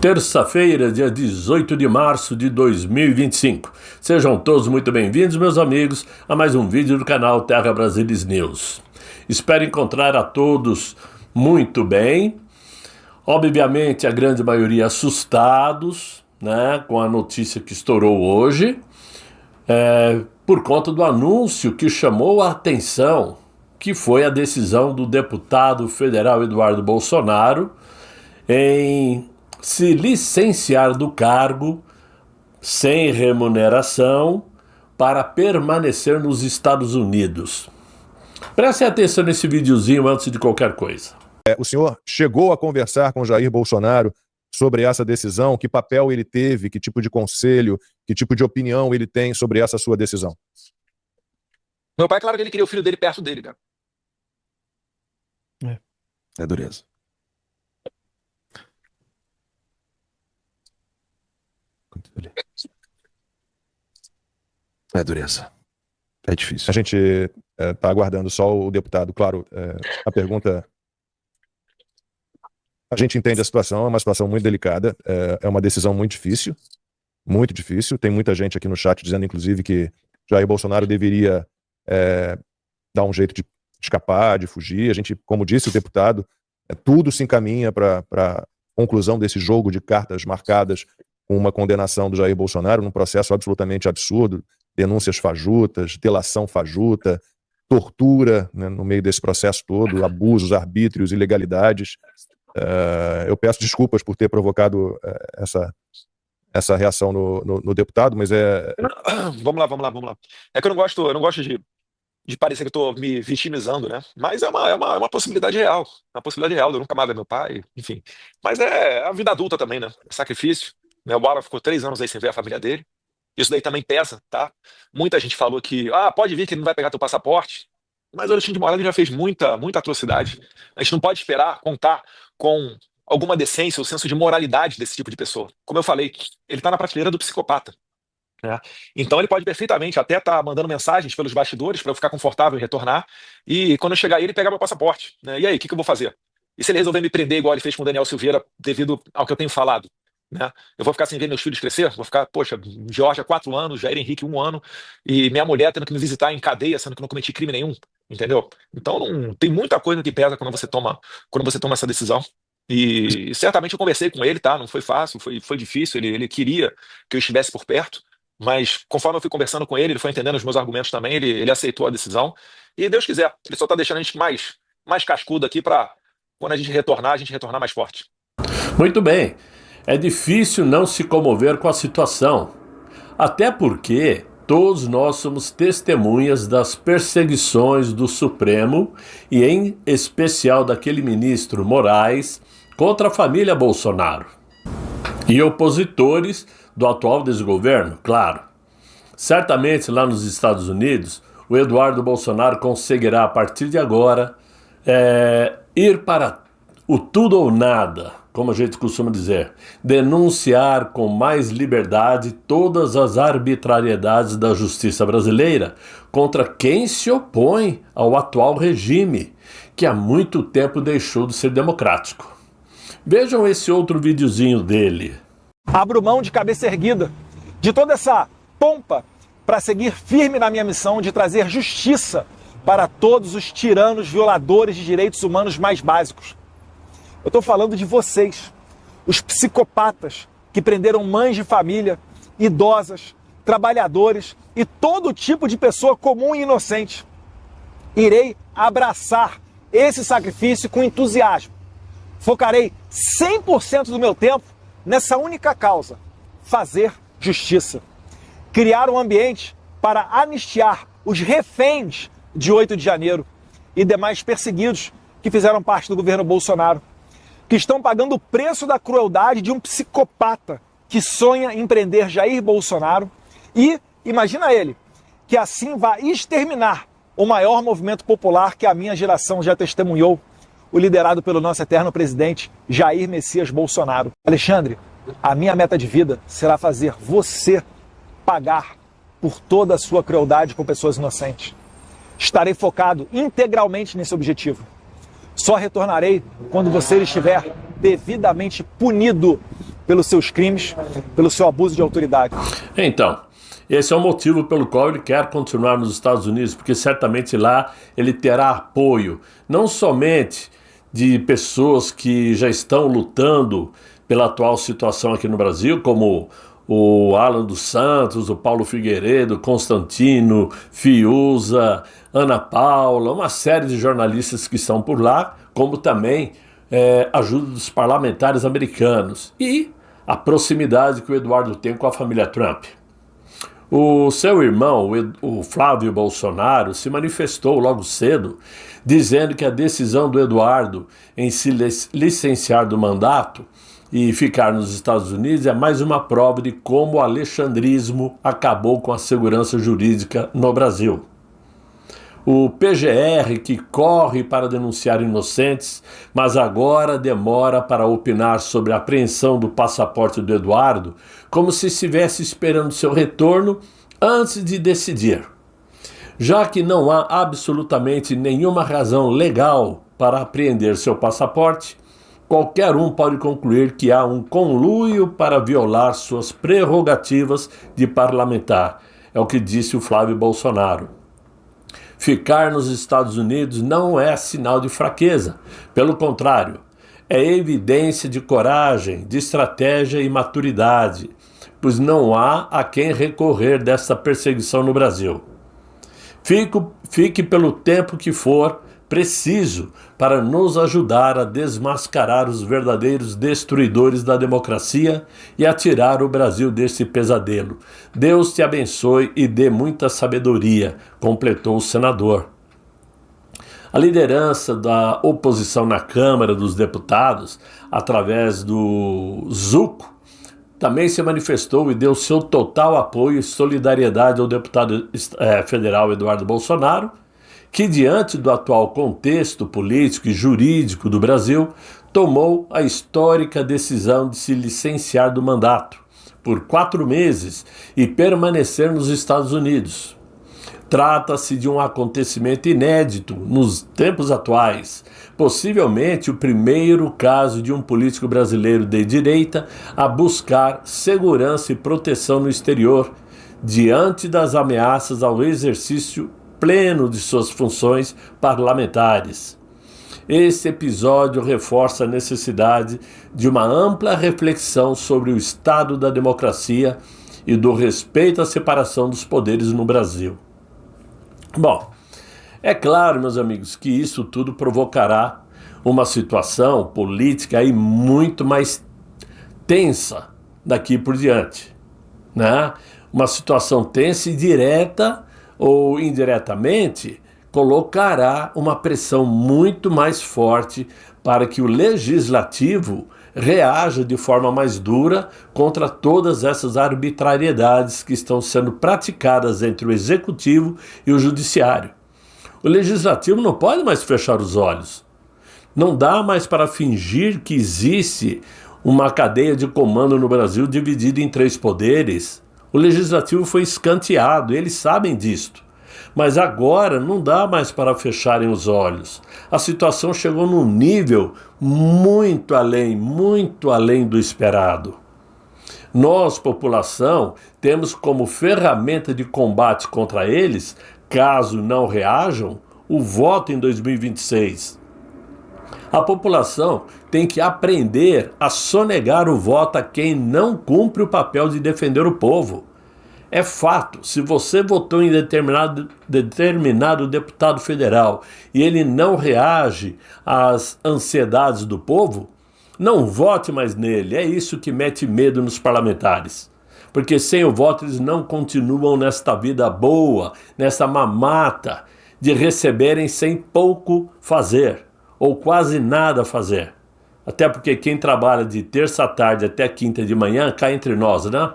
Terça-feira, dia 18 de março de 2025. Sejam todos muito bem-vindos, meus amigos, a mais um vídeo do canal Terra Brasilis News. Espero encontrar a todos muito bem. Obviamente, a grande maioria assustados, com a notícia que estourou hoje, por conta do anúncio que chamou a atenção, que foi a decisão do deputado federal Eduardo Bolsonaro em se licenciar do cargo sem remuneração para permanecer nos Estados Unidos. Prestem atenção nesse videozinho antes de qualquer coisa. O senhor chegou a conversar com Jair Bolsonaro sobre essa decisão? Que papel ele teve? Que tipo de conselho? Que tipo de opinião ele tem sobre essa sua decisão? Meu pai, claro que ele queria o filho dele perto dele, cara. É dureza. É dureza. É difícil. A gente está aguardando só o deputado. Claro, a pergunta... A gente entende a situação, é uma situação muito delicada, é uma decisão muito difícil, muito difícil. Tem muita gente aqui no chat dizendo, inclusive, que Jair Bolsonaro deveria dar um jeito de escapar, de fugir. A gente, como disse o deputado, tudo se encaminha para a conclusão desse jogo de cartas marcadas com uma condenação do Jair Bolsonaro num processo absolutamente absurdo, denúncias fajutas, delação fajuta, tortura, no meio desse processo todo, abusos, arbítrios, ilegalidades. Eu peço desculpas por ter provocado essa reação no deputado, mas Vamos lá. É que eu não gosto de parecer que eu tô me vitimizando, né? Mas é uma possibilidade real. Uma possibilidade real. Eu nunca mais ver meu pai, enfim. Mas é a vida adulta também, né? É sacrifício. O Alan ficou 3 anos aí sem ver a família dele. Isso daí também pesa, tá? Muita gente falou que, pode vir que ele não vai pegar teu passaporte. Mas o Alexandre de Moraes já fez muita atrocidade. A gente não pode esperar contar com alguma decência ou senso de moralidade desse tipo de pessoa. Como eu falei, ele tá na prateleira do psicopata. Então ele pode perfeitamente até estar mandando mensagens pelos bastidores para eu ficar confortável em retornar, e quando eu chegar aí ele pegar meu passaporte, E aí, o que eu vou fazer? E se ele resolver me prender igual ele fez com o Daniel Silveira devido ao que eu tenho falado? Eu vou ficar sem ver meus filhos crescer? Vou ficar, poxa, Georgia 4 anos, Jair Henrique 1 ano, e minha mulher tendo que me visitar em cadeia, sendo que eu não cometi crime nenhum, entendeu? Então tem muita coisa que pesa quando você toma essa decisão. E certamente eu conversei com ele, tá? Não foi fácil, foi difícil, ele queria que eu estivesse por perto, mas conforme eu fui conversando com ele foi entendendo os meus argumentos também, ele aceitou a decisão, e Deus quiser, ele só tá deixando a gente mais cascudo aqui para quando a gente retornar mais forte. Muito bem. É difícil não se comover com a situação, até porque todos nós somos testemunhas das perseguições do Supremo e em especial daquele ministro Moraes contra a família Bolsonaro e opositores do atual desgoverno, claro. Certamente lá nos Estados Unidos, o Eduardo Bolsonaro conseguirá a partir de agora ir para o tudo ou nada, como a gente costuma dizer, denunciar com mais liberdade todas as arbitrariedades da justiça brasileira contra quem se opõe ao atual regime, que há muito tempo deixou de ser democrático. Vejam esse outro videozinho dele. Abro mão de cabeça erguida de toda essa pompa para seguir firme na minha missão de trazer justiça para todos os tiranos violadores de direitos humanos mais básicos. Eu estou falando de vocês, os psicopatas que prenderam mães de família, idosas, trabalhadores e todo tipo de pessoa comum e inocente. Irei abraçar esse sacrifício com entusiasmo. Focarei 100% do meu tempo nessa única causa: fazer justiça. Criar um ambiente para anistiar os reféns de 8 de janeiro e demais perseguidos que fizeram parte do governo Bolsonaro, que estão pagando o preço da crueldade de um psicopata que sonha em prender Jair Bolsonaro e, imagina ele, que assim vai exterminar o maior movimento popular que a minha geração já testemunhou, o liderado pelo nosso eterno presidente Jair Messias Bolsonaro. Alexandre, a minha meta de vida será fazer você pagar por toda a sua crueldade com pessoas inocentes. Estarei focado integralmente nesse objetivo. Só retornarei quando você estiver devidamente punido pelos seus crimes, pelo seu abuso de autoridade. Então, esse é o motivo pelo qual ele quer continuar nos Estados Unidos, porque certamente lá ele terá apoio, não somente de pessoas que já estão lutando pela atual situação aqui no Brasil, como o Alan dos Santos, o Paulo Figueiredo, Constantino, Fiuza, Ana Paula, uma série de jornalistas que estão por lá, como também ajuda dos parlamentares americanos e a proximidade que o Eduardo tem com a família Trump. O seu irmão, o Flávio Bolsonaro, se manifestou logo cedo, dizendo que a decisão do Eduardo em se licenciar do mandato e ficar nos Estados Unidos é mais uma prova de como o alexandrismo acabou com a segurança jurídica no Brasil. O PGR, que corre para denunciar inocentes, mas agora demora para opinar sobre a apreensão do passaporte do Eduardo, como se estivesse esperando seu retorno antes de decidir. Já que não há absolutamente nenhuma razão legal para apreender seu passaporte, qualquer um pode concluir que há um conluio para violar suas prerrogativas de parlamentar, é o que disse o Flávio Bolsonaro. Ficar nos Estados Unidos não é sinal de fraqueza, pelo contrário, é evidência de coragem, de estratégia e maturidade, pois não há a quem recorrer desta perseguição no Brasil. Fique pelo tempo que for preciso para nos ajudar a desmascarar os verdadeiros destruidores da democracia e a tirar o Brasil desse pesadelo. Deus te abençoe e dê muita sabedoria, completou o senador. A liderança da oposição na Câmara dos Deputados, através do Zucco, também se manifestou e deu seu total apoio e solidariedade ao deputado federal Eduardo Bolsonaro, que, diante do atual contexto político e jurídico do Brasil, tomou a histórica decisão de se licenciar do mandato por 4 meses e permanecer nos Estados Unidos. Trata-se de um acontecimento inédito nos tempos atuais, possivelmente o primeiro caso de um político brasileiro de direita a buscar segurança e proteção no exterior, diante das ameaças ao exercício pleno de suas funções parlamentares. Esse episódio reforça a necessidade de uma ampla reflexão sobre o estado da democracia e do respeito à separação dos poderes no Brasil. Bom, é claro, meus amigos, que isso tudo provocará uma situação política aí muito mais tensa daqui por diante, né? Uma situação tensa e direta ou indiretamente colocará uma pressão muito mais forte para que o legislativo reaja de forma mais dura contra todas essas arbitrariedades que estão sendo praticadas entre o executivo e o judiciário. O legislativo não pode mais fechar os olhos. Não dá mais para fingir que existe uma cadeia de comando no Brasil dividida em 3 poderes. O legislativo foi escanteado, eles sabem disto. Mas agora não dá mais para fecharem os olhos. A situação chegou num nível muito além do esperado. Nós, população, temos como ferramenta de combate contra eles, caso não reajam, o voto em 2026. A população tem que aprender a sonegar o voto a quem não cumpre o papel de defender o povo. É fato, se você votou em determinado deputado federal e ele não reage às ansiedades do povo, não vote mais nele. É isso que mete medo nos parlamentares. Porque sem o voto eles não continuam nesta vida boa, nessa mamata de receberem sem pouco fazer, ou quase nada fazer. Até porque quem trabalha de terça à tarde até quinta de manhã, cá entre nós, né?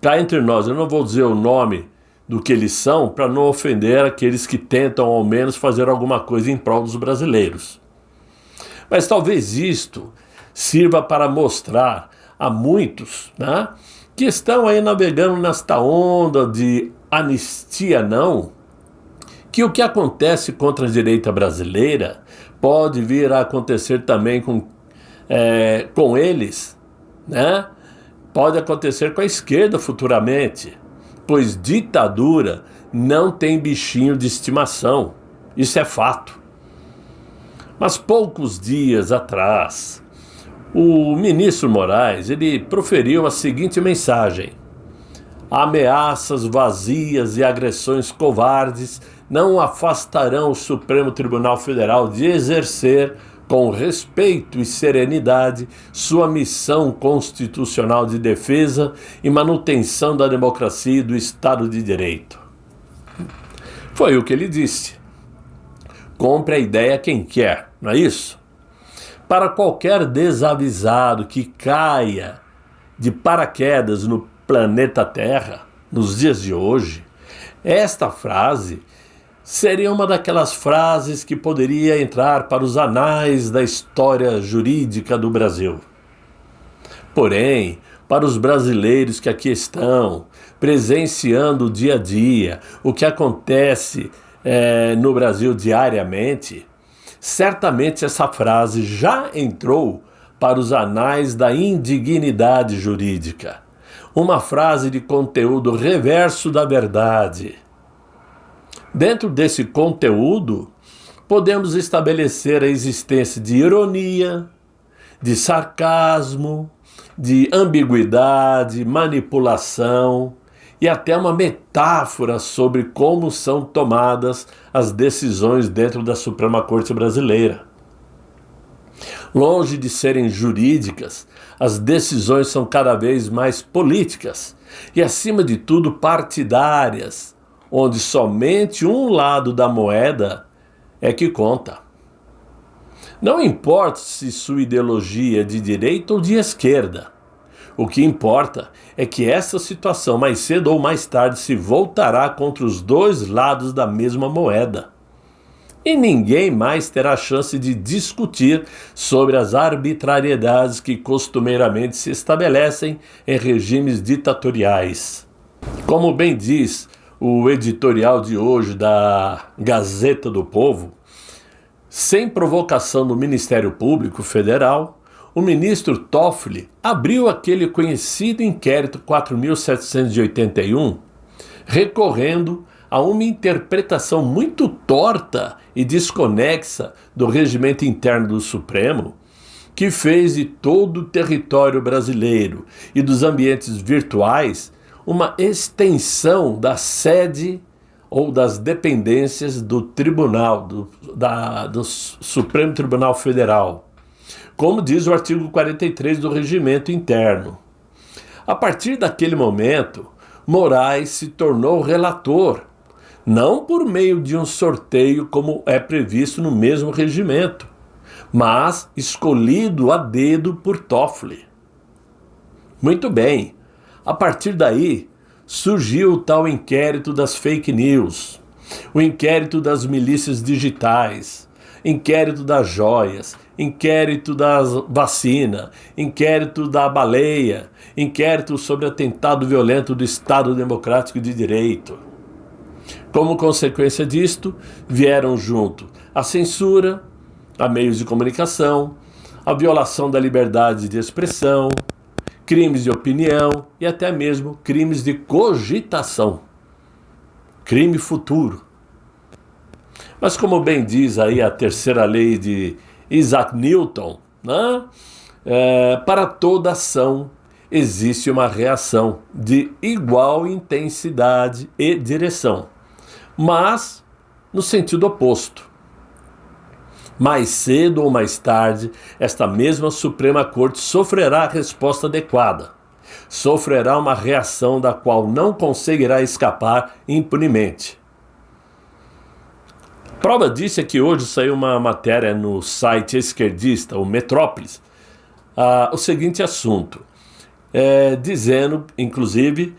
Cá entre nós, eu não vou dizer o nome do que eles são para não ofender aqueles que tentam ao menos fazer alguma coisa em prol dos brasileiros. Mas talvez isto sirva para mostrar a muitos, né, que estão aí navegando nesta onda de anistia não, que o que acontece contra a direita brasileira pode vir a acontecer também com eles, né? Pode acontecer com a esquerda futuramente, pois ditadura não tem bichinho de estimação. Isso é fato. Mas poucos dias atrás, o ministro Moraes, ele proferiu a seguinte mensagem: ameaças vazias e agressões covardes não afastarão o Supremo Tribunal Federal de exercer, com respeito e serenidade, sua missão constitucional de defesa e manutenção da democracia e do Estado de Direito. Foi o que ele disse. Compre a ideia quem quer, não é isso? Para qualquer desavisado que caia de paraquedas no planeta Terra, nos dias de hoje, esta frase seria uma daquelas frases que poderia entrar para os anais da história jurídica do Brasil. Porém, para os brasileiros que aqui estão, presenciando o dia a dia, o que acontece no Brasil diariamente, certamente essa frase já entrou para os anais da indignidade jurídica. Uma frase de conteúdo reverso da verdade. Dentro desse conteúdo, podemos estabelecer a existência de ironia, de sarcasmo, de ambiguidade, manipulação e até uma metáfora sobre como são tomadas as decisões dentro da Suprema Corte Brasileira. Longe de serem jurídicas, as decisões são cada vez mais políticas e, acima de tudo, partidárias, onde somente um lado da moeda é que conta. Não importa se sua ideologia é de direita ou de esquerda. O que importa é que essa situação, mais cedo ou mais tarde, se voltará contra os dois lados da mesma moeda. E ninguém mais terá chance de discutir sobre as arbitrariedades que costumeiramente se estabelecem em regimes ditatoriais. Como bem diz o editorial de hoje da Gazeta do Povo, sem provocação do Ministério Público Federal, o ministro Toffoli abriu aquele conhecido inquérito 4.781, recorrendo a uma interpretação muito torta e desconexa do regimento interno do Supremo, que fez de todo o território brasileiro e dos ambientes virtuais uma extensão da sede ou das dependências do Tribunal, do Supremo Tribunal Federal, como diz o artigo 43 do regimento interno. A partir daquele momento, Moraes se tornou relator, não por meio de um sorteio como é previsto no mesmo regimento, mas escolhido a dedo por Toffoli. Muito bem, a partir daí surgiu o tal inquérito das fake news, o inquérito das milícias digitais, inquérito das joias, inquérito da vacina, inquérito da baleia, inquérito sobre atentado violento do Estado Democrático de Direito. Como consequência disto, vieram junto a censura a meios de comunicação, a violação da liberdade de expressão, crimes de opinião e até mesmo crimes de cogitação, crime futuro. Mas como bem diz aí a terceira lei de Isaac Newton, né? Para toda ação existe uma reação de igual intensidade e direção, mas no sentido oposto. Mais cedo ou mais tarde, esta mesma Suprema Corte sofrerá a resposta adequada, sofrerá uma reação da qual não conseguirá escapar impunemente. Prova disso é que hoje saiu uma matéria no site esquerdista, o Metrópolis, o seguinte assunto, dizendo, inclusive,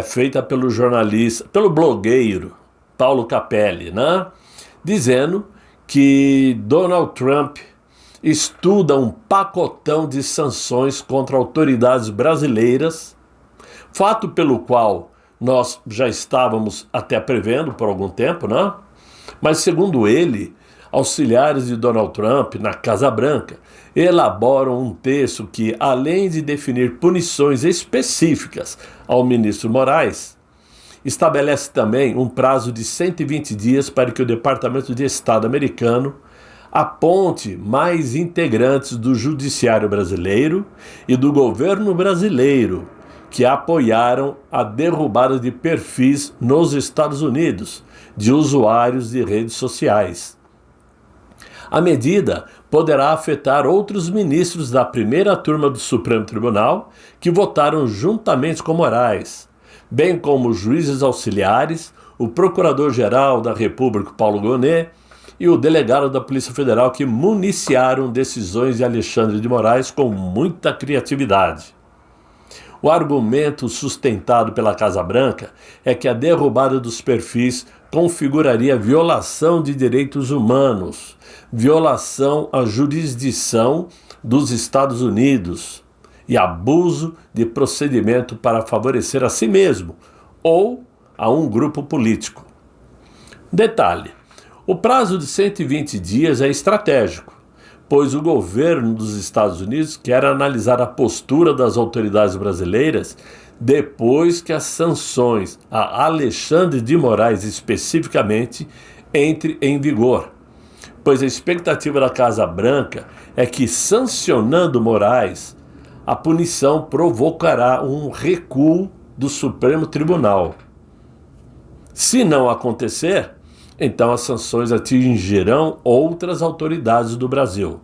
feita pelo jornalista, pelo blogueiro Paulo Capelli, né? Dizendo que Donald Trump estuda um pacotão de sanções contra autoridades brasileiras, fato pelo qual nós já estávamos até prevendo por algum tempo, né? Mas segundo ele, auxiliares de Donald Trump na Casa Branca elaboram um texto que, além de definir punições específicas ao ministro Moraes, estabelece também um prazo de 120 dias para que o Departamento de Estado americano aponte mais integrantes do judiciário brasileiro e do governo brasileiro que apoiaram a derrubada de perfis nos Estados Unidos de usuários de redes sociais. A medida poderá afetar outros ministros da primeira turma do Supremo Tribunal que votaram juntamente com Moraes, bem como juízes auxiliares, o Procurador-Geral da República, Paulo Gonet, e o delegado da Polícia Federal que municiaram decisões de Alexandre de Moraes com muita criatividade. O argumento sustentado pela Casa Branca é que a derrubada dos perfis configuraria violação de direitos humanos, violação à jurisdição dos Estados Unidos e abuso de procedimento para favorecer a si mesmo ou a um grupo político. Detalhe: o prazo de 120 dias é estratégico, pois o governo dos Estados Unidos quer analisar a postura das autoridades brasileiras depois que as sanções a Alexandre de Moraes especificamente entrem em vigor, pois a expectativa da Casa Branca é que, sancionando Moraes, a punição provocará um recuo do Supremo Tribunal. Se não acontecer, então as sanções atingirão outras autoridades do Brasil.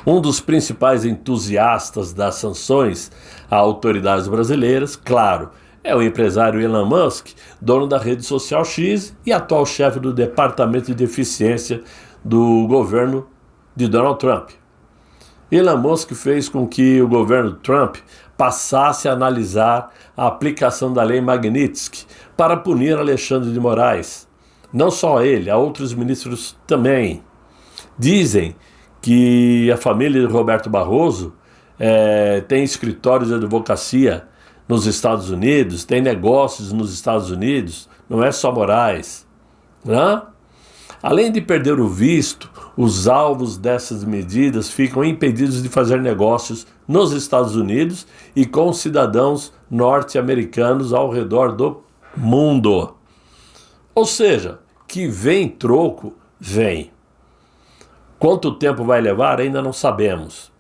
Um dos principais entusiastas das sanções a autoridades brasileiras, claro, é o empresário Elon Musk, dono da rede social X e atual chefe do Departamento de Eficiência do governo de Donald Trump. Elon Musk fez com que o governo Trump passasse a analisar a aplicação da lei Magnitsky para punir Alexandre de Moraes. Não só ele, há outros ministros também. Dizem que a família de Roberto Barroso tem escritórios de advocacia nos Estados Unidos, tem negócios nos Estados Unidos, não é só Moraes, né? Além de perder o visto, os alvos dessas medidas ficam impedidos de fazer negócios nos Estados Unidos e com cidadãos norte-americanos ao redor do mundo. Ou seja, que vem troco, vem. Quanto tempo vai levar, ainda não sabemos.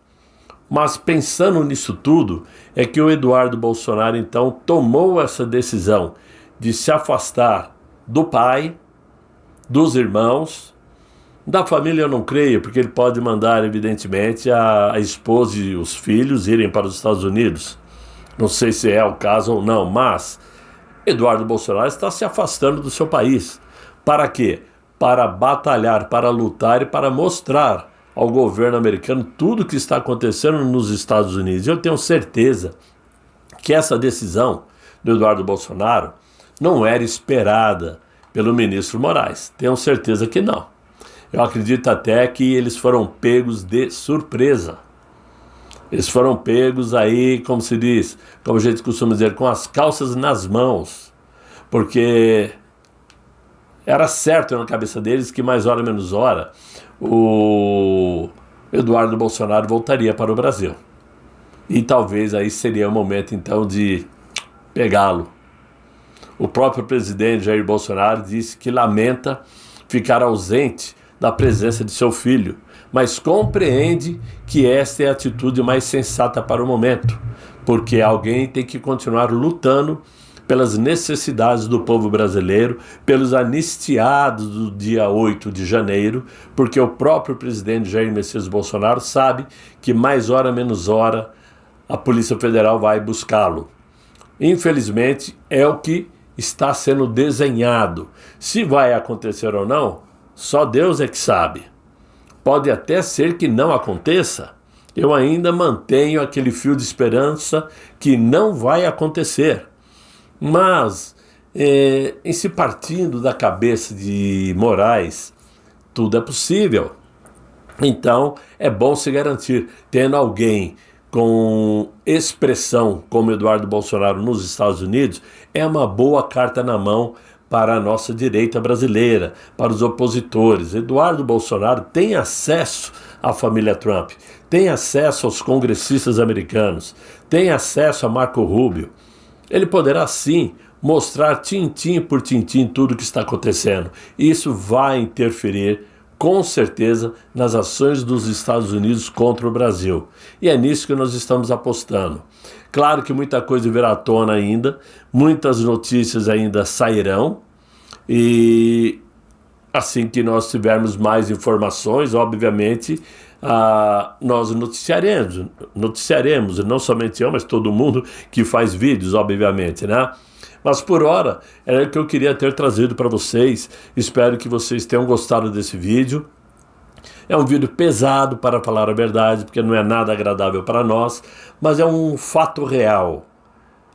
Mas pensando nisso tudo, é que o Eduardo Bolsonaro então tomou essa decisão de se afastar do pai, dos irmãos, da família eu não creio, porque ele pode mandar evidentemente a esposa e os filhos irem para os Estados Unidos. Não sei se é o caso ou não, mas Eduardo Bolsonaro está se afastando do seu país. Para quê? Para batalhar, para lutar e para mostrar ao governo americano tudo o que está acontecendo nos Estados Unidos. Eu tenho certeza que essa decisão do Eduardo Bolsonaro não era esperada pelo ministro Moraes. Tenho certeza que não. Eu acredito até que eles foram pegos de surpresa. Eles foram pegos aí, como se diz, como a gente costuma dizer, com as calças nas mãos. Porque era certo na cabeça deles que mais hora menos hora o Eduardo Bolsonaro voltaria para o Brasil. E talvez aí seria o momento então de pegá-lo. O próprio presidente Jair Bolsonaro disse que lamenta ficar ausente da presença de seu filho, mas compreende que esta é a atitude mais sensata para o momento, porque alguém tem que continuar lutando pelas necessidades do povo brasileiro, pelos anistiados do dia 8 de janeiro, porque o próprio presidente Jair Messias Bolsonaro sabe que mais hora menos hora a Polícia Federal vai buscá-lo. Infelizmente, é o que está sendo desenhado. Se vai acontecer ou não, só Deus é que sabe. Pode até ser que não aconteça. Eu ainda mantenho aquele fio de esperança que não vai acontecer. Mas, em se partindo da cabeça de Moraes, tudo é possível. Então, é bom se garantir, tendo alguém com expressão como Eduardo Bolsonaro nos Estados Unidos, é uma boa carta na mão para a nossa direita brasileira, para os opositores. Eduardo Bolsonaro tem acesso à família Trump, tem acesso aos congressistas americanos, tem acesso a Marco Rubio. Ele poderá sim mostrar tintim por tintim tudo o que está acontecendo. Isso vai interferir com certeza nas ações dos Estados Unidos contra o Brasil. E é nisso que nós estamos apostando. Claro que muita coisa virá à tona ainda, muitas notícias ainda sairão, e assim que nós tivermos mais informações, obviamente, nós noticiaremos, não somente eu, mas todo mundo que faz vídeos, obviamente, né? Mas por hora, era o que eu queria ter trazido para vocês. Espero que vocês tenham gostado desse vídeo. É um vídeo pesado, para falar a verdade, porque não é nada agradável para nós, mas é um fato real.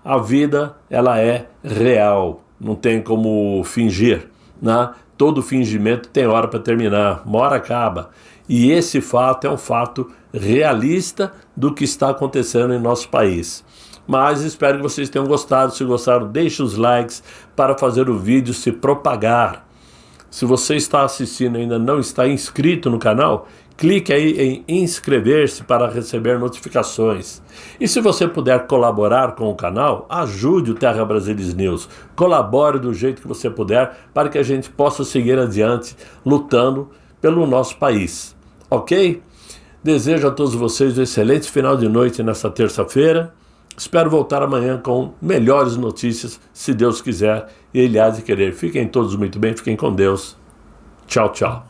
A vida, ela é real, não tem como fingir, né? Todo fingimento tem hora para terminar, uma hora acaba. E esse fato é um fato realista do que está acontecendo em nosso país. Mas espero que vocês tenham gostado. Se gostaram, deixe os likes para fazer o vídeo se propagar. Se você está assistindo e ainda não está inscrito no canal, clique aí em inscrever-se para receber notificações. E se você puder colaborar com o canal, ajude o Terra Brasilis News. Colabore do jeito que você puder para que a gente possa seguir adiante lutando pelo nosso país. Ok? Desejo a todos vocês um excelente final de noite nesta terça-feira. Espero voltar amanhã com melhores notícias, se Deus quiser e Ele há de querer. Fiquem todos muito bem, fiquem com Deus. Tchau, tchau.